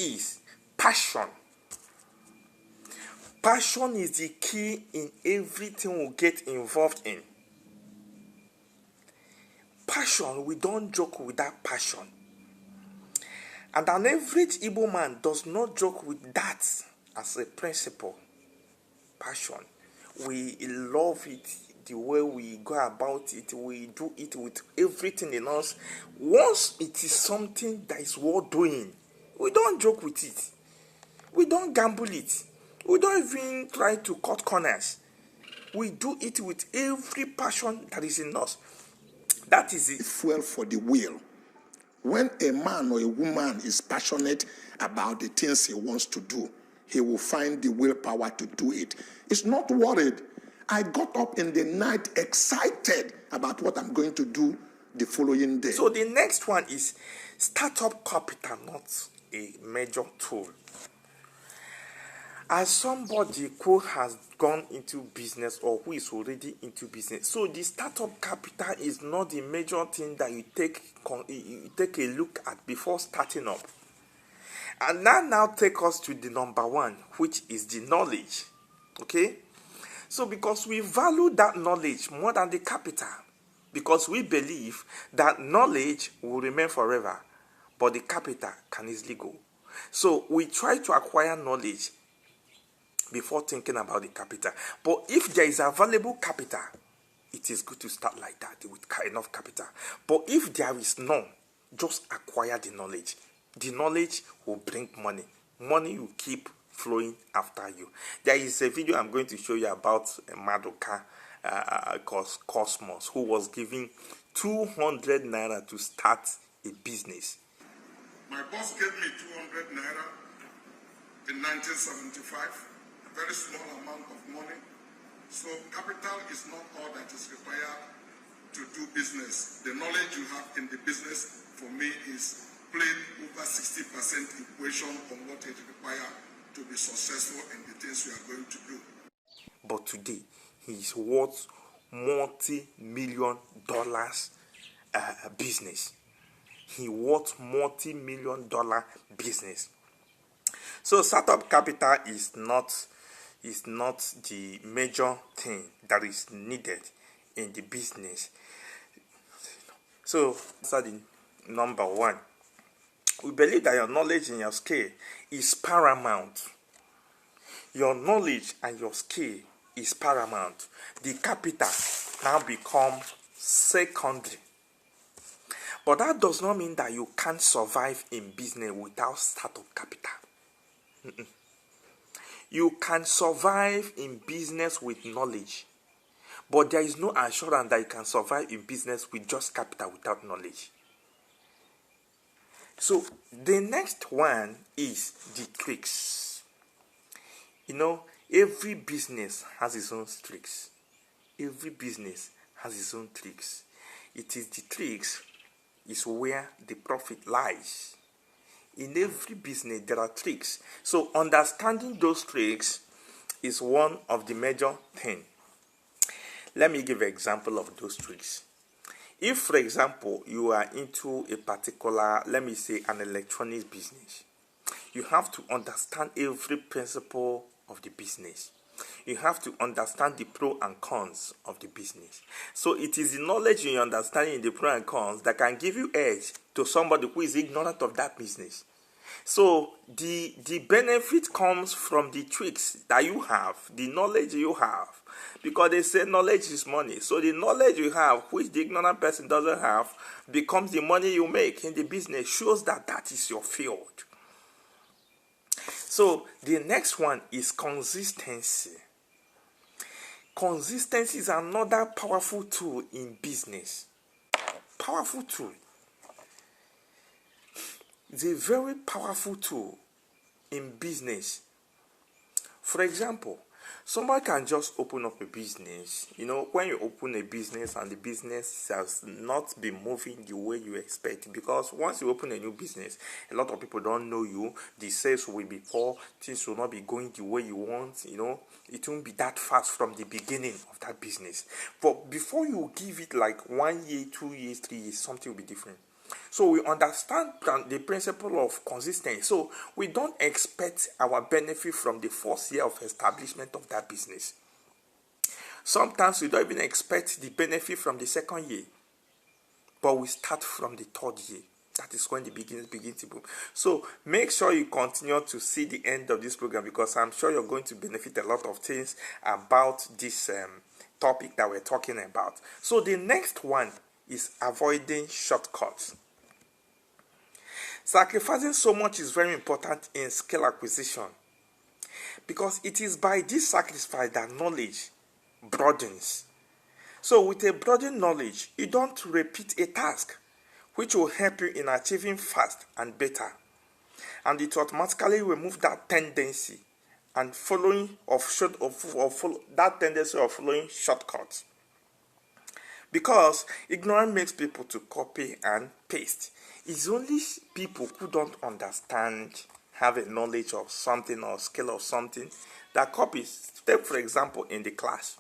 is passion. Passion is the key in everything we get involved in. Passion, we don't joke with that passion. And an average Igbo man does not joke with that as a principle. Passion. We love it, the way we go about it, we do it with everything in us. Once it is something that is worth doing, we don't joke with it. We don't gamble it. We don't even try to cut corners. We do it with every passion that is in us. That is it. Fuel for the will. When a man or a woman is passionate about the things he wants to do, he will find the willpower to do it. It's not worried. I got up in the night excited about what I'm going to do the following day. So the next one is startup capital, not a major tool. As somebody who has gone into business or who is already into business, so the startup capital is not the major thing that you take a look at before starting up. And that now take us to the number one, which is the knowledge. Okay? So because we value that knowledge more than the capital, because we believe that knowledge will remain forever, but the capital can easily go. So we try to acquire knowledge before thinking about the capital. But if there is available capital, it is good to start like that with enough capital. But if there is none, just acquire the knowledge. The knowledge will bring money. Money will keep flowing after you. There is a video I'm going to show you about Madoka Cosmos, who was giving 200 naira to start a business. My boss gave me 200 naira in 1975. Very small amount of money. So capital is not all that is required to do business. The knowledge you have in the business, for me, is playing over 60% equation on what it requires to be successful in the things you are going to do. But today, he is worth multi-million dollars business. He worth multi-million dollar business. So startup capital is not the major thing that is needed in the business. So starting number one, we believe that your knowledge and your skill is paramount. Your knowledge and your skill is paramount. The capital now becomes secondary. But that does not mean that you can't survive in business without startup capital. You can survive in business with knowledge, but there is no assurance that you can survive in business with just capital without knowledge. So the next one is the tricks. You know, every business has its own tricks. Every business has its own tricks. It is the tricks is where the profit lies. In every business, there are tricks. So understanding those tricks is one of the major things. Let me give an example of those tricks. If, for example, you are into a particular, let me say, an electronics business, you have to understand every principle of the business. You have to understand the pros and cons of the business. So it is the knowledge and understanding in the pros and cons that can give you edge to somebody who is ignorant of that business. So the benefit comes from the tricks that you have, the knowledge you have. Because they say knowledge is money. So the knowledge you have, which the ignorant person doesn't have, becomes the money you make in the business, shows that that is your field. So the next one is consistency. Consistency is another powerful tool in business. Powerful tool. It's a very powerful tool in business. For example, somebody can just open up a business. You know, when you open a business and the business has not been moving the way you expect, because once you open a new business, a lot of people don't know you, the sales will be poor, things will not be going the way you want, you know, it won't be that fast from the beginning of that business. But before you give it like 1 year, 2 years, 3 years, something will be different. So we understand the principle of consistency. So we don't expect our benefit from the first year of establishment of that business. Sometimes we don't even expect the benefit from the second year, but we start from the third year. That is when the beginnings begin to boom. So make sure you continue to see the end of this program, because I'm sure you're going to benefit a lot of things about this topic that we're talking about. So the next one is avoiding shortcuts. Sacrificing so much is very important in skill acquisition, because it is by this sacrifice that knowledge broadens. So with a broadened knowledge, you don't repeat a task, which will help you in achieving fast and better. And it automatically remove that tendency and that tendency of following shortcuts. Because ignorance makes people to copy and paste. It's only people who don't understand, have a knowledge of something or skill of something, that copies. Take for example in the class.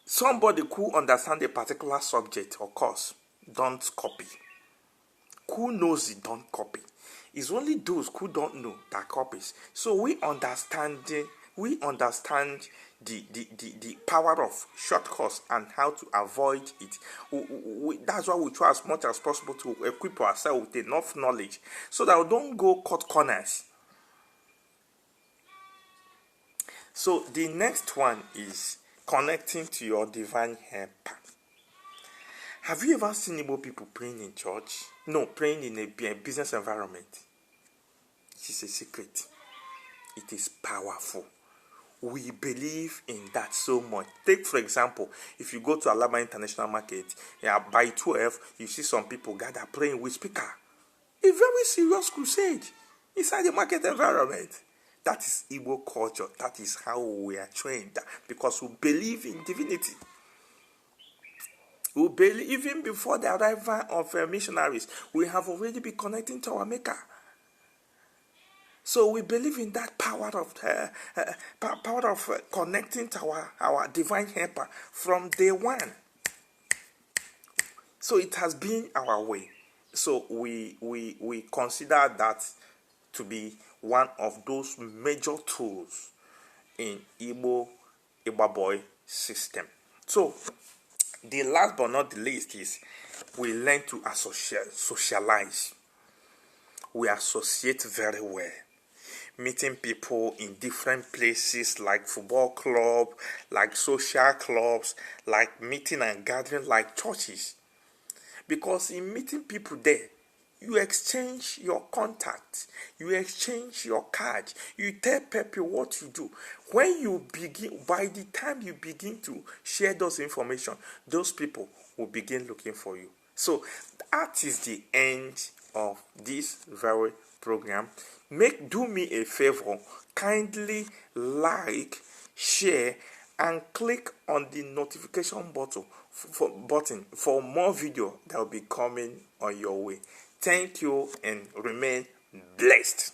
Somebody who understands a particular subject or course don't copy. Who knows it don't copy. It's only those who don't know that copies. So we understand the power of shortcuts and how to avoid it. That's why we try as much as possible to equip ourselves with enough knowledge so that we don't go cut corners. So the next one is connecting to your divine helper. Have you ever seen Igbo people praying in church? No, praying in a business environment. It is a secret. It is powerful. We believe in that so much. Take for example, if you go to Alaba International Market, by 12, you see some people gather praying with speaker. A very serious crusade inside the market environment. That is Igbo culture. That is how we are trained, because we believe in divinity. We believe even before the arrival of missionaries, we have already been connecting to our Maker. So we believe in that power of connecting to our divine helper from day one. So it has been our way. So we consider that to be one of those major tools in Igba-Boi system. So the last but not the least is we learn to socialize. We associate very well. Meeting people in different places like football club, like social clubs, like meeting and gathering like churches. Because in meeting people there, you exchange your contacts, you exchange your cards, you tell people what you do. When you begin, by the time you begin to share those information, those people will begin looking for you. So that is the end of this very program. Do me a favor, kindly like, share, and click on the notification button for more video that will be coming on your way. Thank you and remain blessed.